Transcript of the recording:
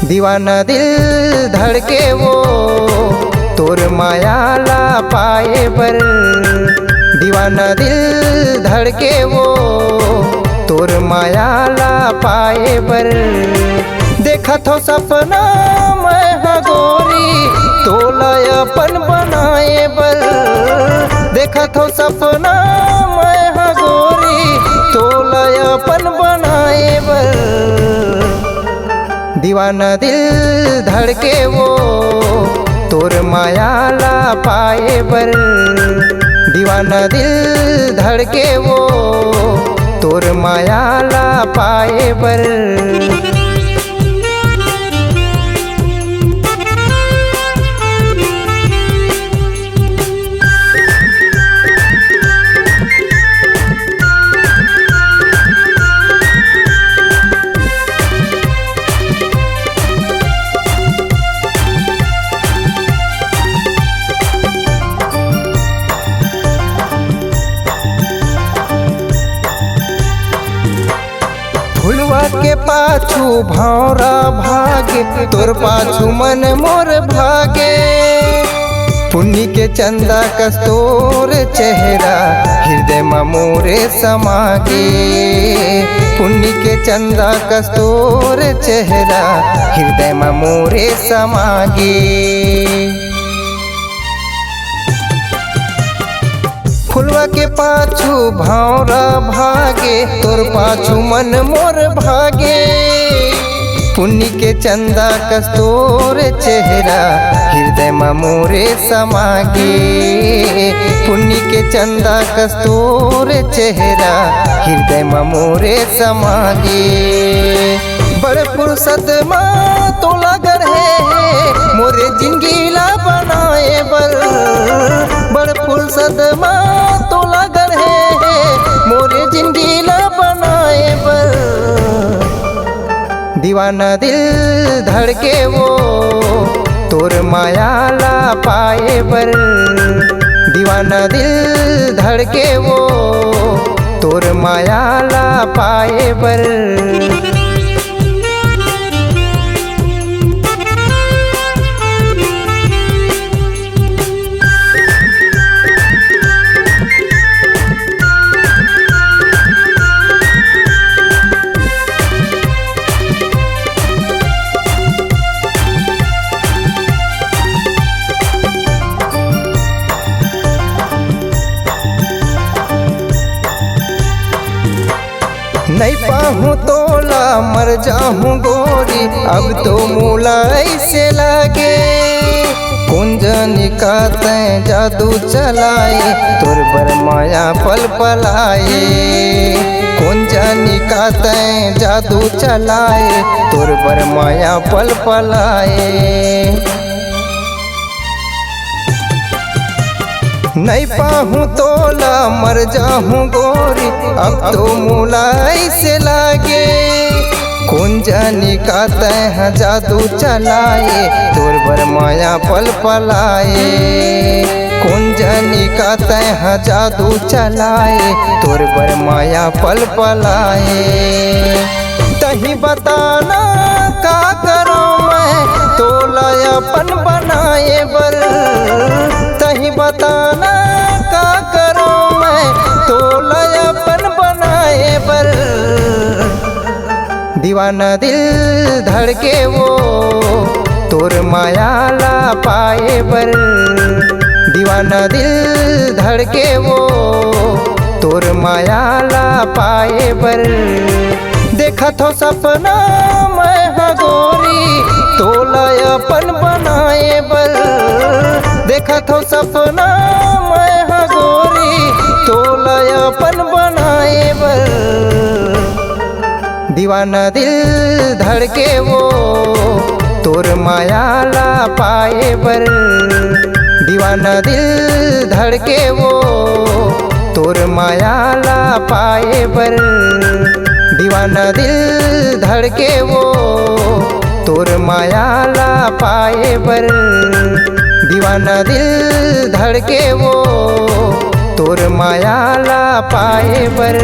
दीवाना दिल धड़के वो तोर मायाला पाए बर। दीवाना दिल धड़के वो तोर मायाला पाए बर। देखत हो सपना मैं गोरी तोला अपन बनाए बर। देखत हो सपना मैं गोरी तोला अपन बनाए बर। दीवाना दिल धड़के वो तोर मायाला पाए बर। दीवाना दिल धड़के वो तोर मायाला पाए बर। फुलवा के पाछू भौरा भागे तोर पाछू मन मोर भागे। पुन्नी के चंदा कस्तूर चेहरा हृदय में मोरे समागे। पुन्नी के चंदा कस्तूर चेहरा हृदय में मोरे समागे। फुलवा के पाछू भौरा भागे तोर पाछू मन मोर भागे। पुन्नी के चंदा कस्तूर चेहरा हृदय में मोरे समागे। पुन्नी के चंदा कस्तूर चेहरा हृदय में मोरे समागे। बड़े फुर्सत माँ तो लगर है मोरे जिंदगी ला बनाए बर। बड़े फुर्सत माँ तो लगर है मोरे जिंदगी ला बनाए बर। दीवाना दिल धड़के वो तोर मायाला पाए बर। दीवाना दिल धड़के वो तोर मायाला पाए बर। नहीं पाहूँ तोला मर जाहूँ गोरी अब तो मूला ऐसे लागे। कुंजनी का तैं जादू चलाए तोर बर माया पल पलाए। कुंजनी का तैं जादू चलाए तोर बर माया पल पलाए। नहीं पाहूँ तोला मर जाहूँ गोरी अब तो मूला ऐसे लागे। कुंजनी का तैं जादू चलाए तोर बर माया पल पलाए। कुंजनी का तैं जादू चलाए तोर बर माया पल पलाए। तही बताना का करूँ मैं तोला अपन बनाए बर। तही बताना का करूँ मैं तोला अपन बनाए बर। दीवाना दिल धड़के वो तोर मायाला पाए बर। दीवाना दिल धड़के वो तोर मायाला पाए बर। देखत हो सपना मैं गोरी तोला अपन बनाए बर। देखत हो सपना मैं गोरी तोला अपन बनाए बर। दीवाना दिल धड़के वो तोर मायाला पाए बर। दीवाना दिल धड़के वो तोर मायाला पाए बर। दीवाना दिल धड़के वो तोर मायाला पाए बर। दीवाना दिल धड़के वो तोर मायाला पाए बर।